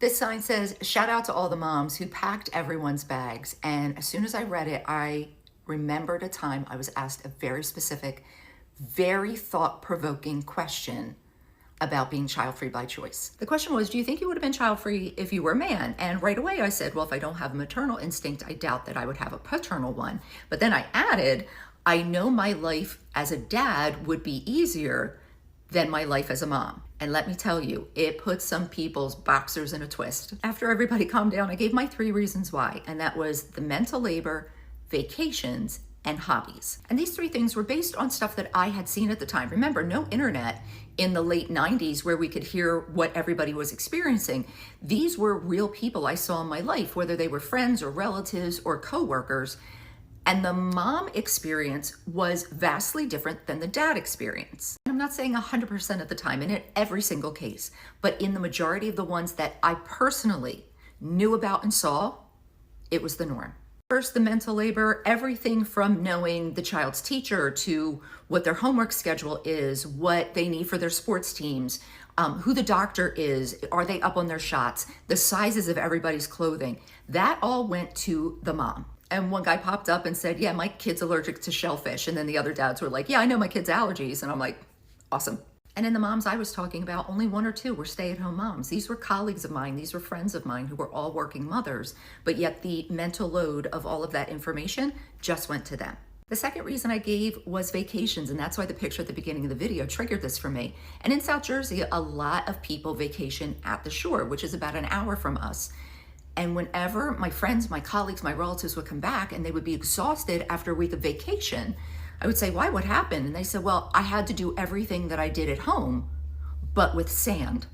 This sign says, shout out to all the moms who packed everyone's bags. And as soon as I read it, I remembered a time I was asked a very specific, very thought-provoking question about being child-free by choice. The question was, do you think you would have been child-free if you were a man? And right away I said, well, if I don't have a maternal instinct, I doubt that I would have a paternal one. But then I added, I know my life as a dad would be easier than my life as a mom. And let me tell you, it put some people's boxers in a twist. After everybody calmed down, I gave my 3 reasons why, and that was the mental labor, vacations, and hobbies. And these 3 things were based on stuff that I had seen at the time. Remember, no internet in the late 90s where we could hear what everybody was experiencing. These were real people I saw in my life, whether they were friends or relatives or coworkers. And the mom experience was vastly different than the dad experience. I'm not saying 100% of the time and in every single case, but in the majority of the ones that I personally knew about and saw, it was the norm. First, the mental labor, everything from knowing the child's teacher to what their homework schedule is, what they need for their sports teams, who the doctor is, are they up on their shots, the sizes of everybody's clothing. That all went to the mom. And one guy popped up and said, yeah, my kid's allergic to shellfish. And then the other dads were like, yeah, I know my kid's allergies. And I'm like, awesome. And in the moms I was talking about, only 1 or 2 were stay-at-home moms. These were colleagues of mine. These were friends of mine who were all working mothers. But yet the mental load of all of that information just went to them. The second reason I gave was vacations, and that's why the picture at the beginning of the video triggered this for me. And in South Jersey, a lot of people vacation at the shore, which is about an hour from us. And whenever my friends, my colleagues, my relatives would come back and they would be exhausted after a week of vacation, I would say, why, what happened? And they said, well, I had to do everything that I did at home, but with sand.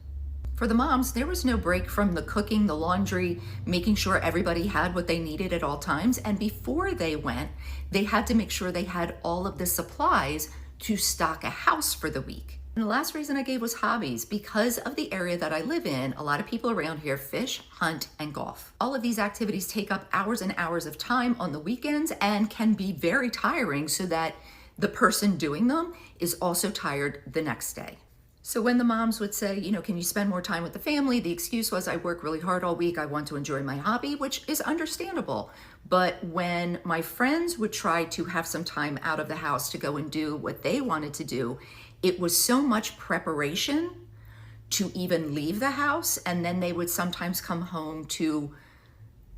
For the moms, there was no break from the cooking, the laundry, making sure everybody had what they needed at all times. And before they went, they had to make sure they had all of the supplies to stock a house for the week. And the last reason I gave was hobbies. Because of the area that I live in, a lot of people around here fish, hunt, and golf. All of these activities take up hours and hours of time on the weekends and can be very tiring so that the person doing them is also tired the next day. So when the moms would say, you know, can you spend more time with the family? The excuse was, I work really hard all week. I want to enjoy my hobby, which is understandable. But when my friends would try to have some time out of the house to go and do what they wanted to do, it was so much preparation to even leave the house. And then they would sometimes come home to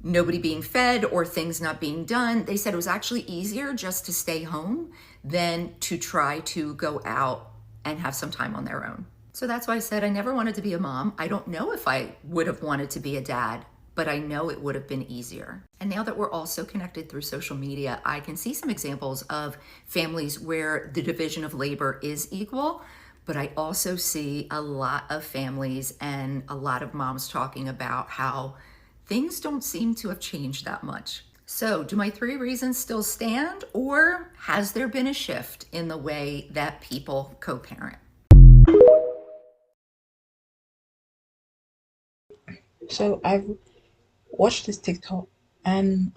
nobody being fed or things not being done. They said it was actually easier just to stay home than to try to go out and have some time on their own. So that's why I said I never wanted to be a mom. I don't know if I would have wanted to be a dad, but I know it would have been easier. And now that we're all so connected through social media, I can see some examples of families where the division of labor is equal, but I also see a lot of families and a lot of moms talking about how things don't seem to have changed that much. So do my 3 reasons still stand, or has there been a shift in the way that people co-parent? So I've watched this TikTok and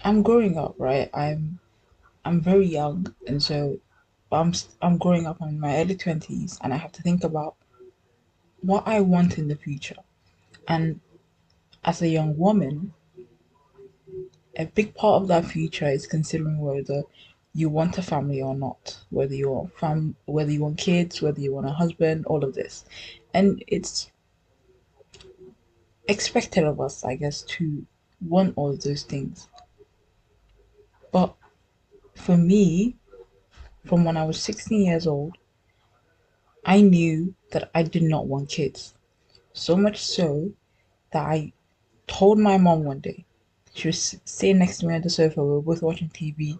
I'm growing up, right? I'm very young, and so I'm growing up. I'm in my early 20s, and I have to think about what I want in the future. And as a young woman, a big part of that future is considering whether you want a family or not, whether you want kids, whether you want a husband, all of this. And it's expected of us, I guess, to want all of those things. But for me, from when I was 16 years old, I knew that I did not want kids. So much so that I told my mom one day, she was sitting next to me on the sofa, we were both watching TV.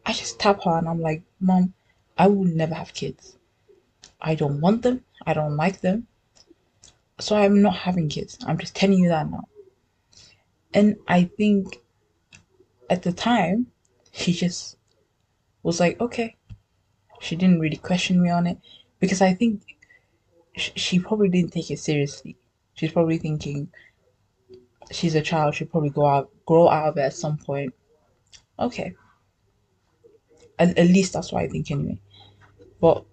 I just tap her and I'm like, Mom, I will never have kids. I don't want them. I don't like them. So I'm not having kids. I'm just telling you that now. And I think at the time, she just was like, okay. She didn't really question me on it because I think she probably didn't take it seriously. She's probably thinking she's a child. She'll probably grow out of it at some point. Okay, at least that's what I think anyway. But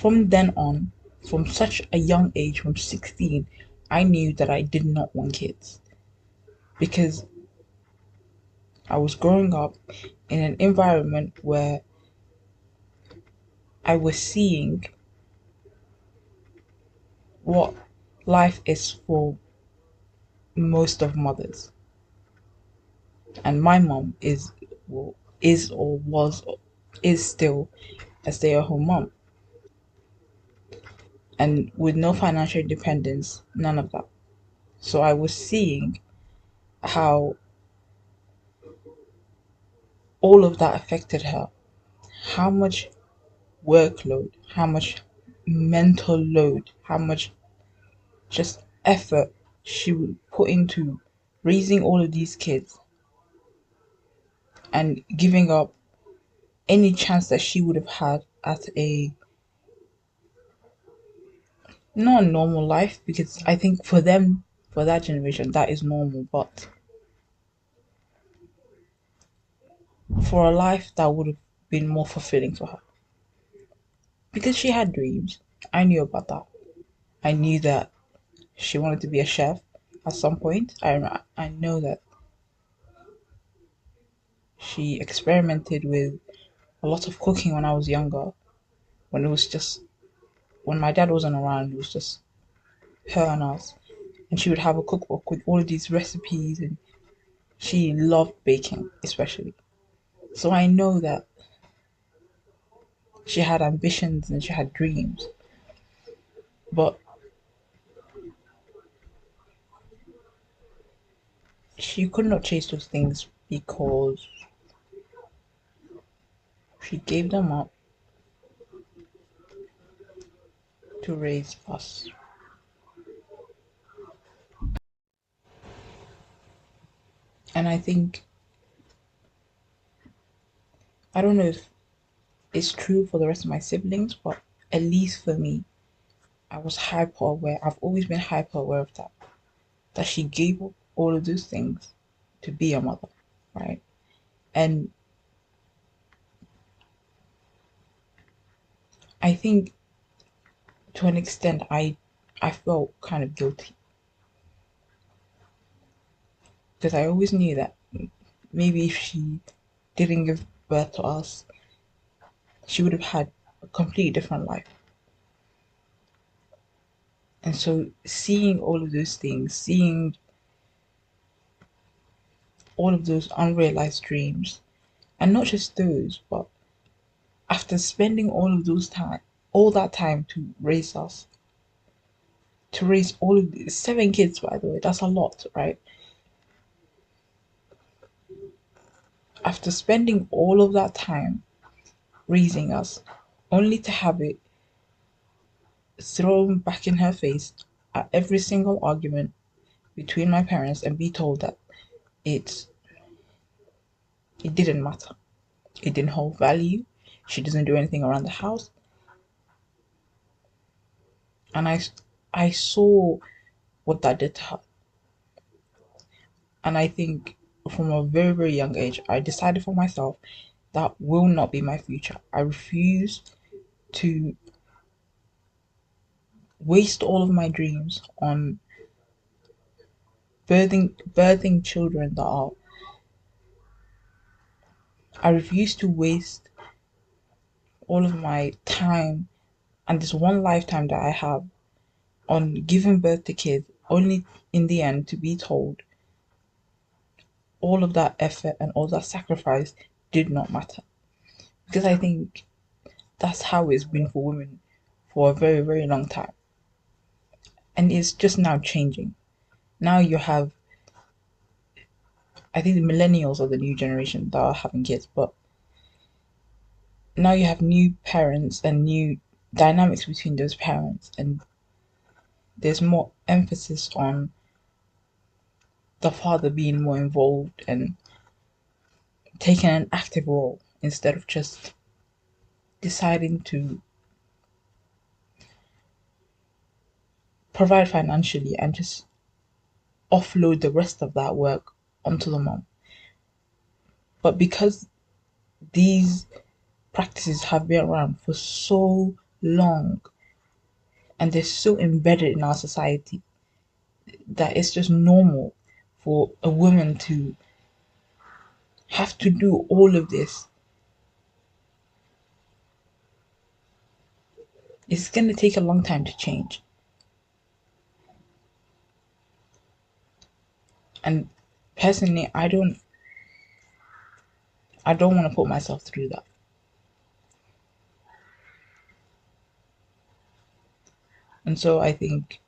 from then on, from such a young age, from 16, I knew that I did not want kids because I was growing up in an environment where I was seeing what life is for most of mothers. And my mom well, is or was is still a stay-at-home mom, and with no financial independence, none of that. So I was seeing how all of that affected her, how much workload, how much mental load, how much just effort she would put into raising all of these kids and giving up any chance that she would have had at a not a normal life, because I think for them, for that generation, that is normal, but for a life that would have been more fulfilling for her. Because she had dreams. I knew about that. I knew that she wanted to be a chef at some point. I know that she experimented with a lot of cooking when I was younger, when it was just when my dad wasn't around, it was just her and us. And she would have a cookbook with all of these recipes, and she loved baking, especially. So I know that she had ambitions and she had dreams, but she could not chase those things because she gave them up to raise us. And I think, I don't know if it's true for the rest of my siblings, but at least for me, I was hyper aware. I've always been hyper aware of that. That she gave up all of those things to be a mother, right? And I think to an extent, I felt kind of guilty because I always knew that maybe if she didn't give birth to us, she would have had a completely different life. And so seeing all of those things, seeing all of those unrealized dreams, and not just those, but after spending all that time to raise us, to raise all of these 7 kids, by the way, that's a lot, right? After spending all of that time raising us, only to have it thrown back in her face at every single argument between my parents and be told that it it didn't matter. It didn't hold value. She doesn't do anything around the house. And I saw what that did to her. And I think from a very, very young age, I decided for myself that will not be my future. I refuse to waste all of my dreams on birthing children that are I refuse to waste all of my time and this one lifetime that I have on giving birth to kids, only in the end to be told all of that effort and all that sacrifice did not matter. Because I think that's how it's been for women for a very, very long time. And it's just now changing. Now you have, I think the millennials are the new generation that are having kids, but now you have new parents and new dynamics between those parents, and there's more emphasis on the father being more involved and taking an active role instead of just deciding to provide financially and just offload the rest of that work onto the mom. But because these practices have been around for so long, and they're so embedded in our society that it's just normal for a woman to have to do all of this. It's going to take a long time to change. And personally, I don't want to put myself through that. And so I think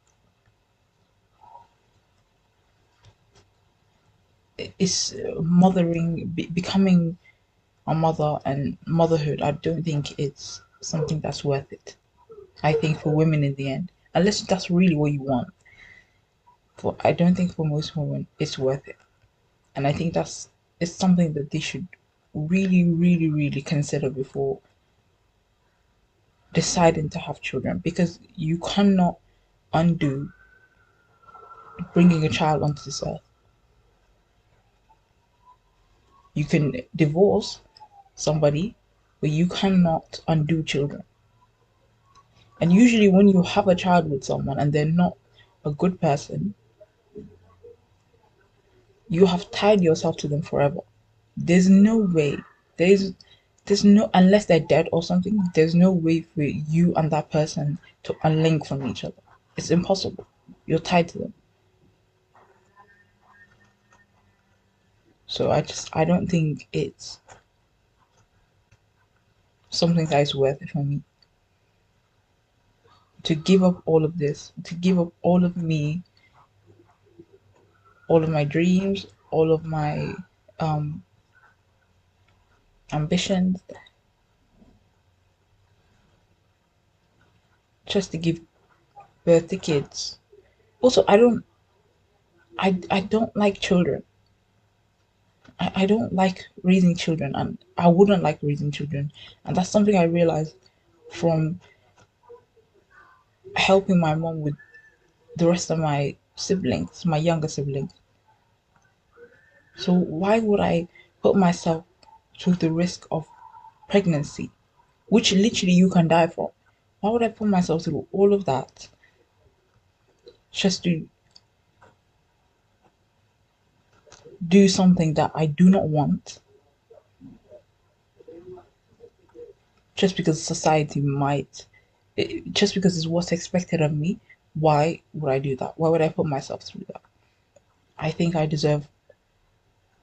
it's mothering, becoming a mother and motherhood. I don't think it's something that's worth it. I think for women in the end, unless that's really what you want. For I don't think for most women it's worth it. And I think that's it's something that they should really, really, really consider before deciding to have children, because you cannot undo bringing a child onto this earth. You can divorce somebody, but you cannot undo children. And usually, when you have a child with someone and they're not a good person, you have tied yourself to them forever. There's no way. There's there's no, unless they're dead or something, there's no way for you and that person to unlink from each other. It's impossible. You're tied to them. So I don't think it's something that is worth it for me to give up all of this, to give up all of me, all of my dreams, all of my um ambitions, just to give birth to kids. Also, I don't like children. I don't like raising children, and I wouldn't like raising children. And that's something I realized from helping my mom with the rest of my siblings, my younger siblings. So why would I put myself through the risk of pregnancy, which literally you can die from? Why would I put myself through all of that just to do something that I do not want, just because society might, just because it's what's expected of me? Why would I do that? Why would I put myself through that? I think I deserve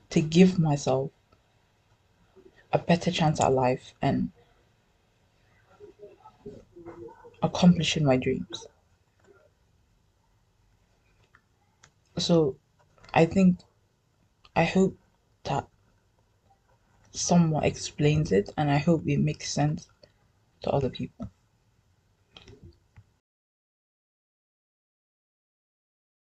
to give myself a better chance at life and accomplishing my dreams. So I think, I hope that someone explains it, and I hope it makes sense to other people.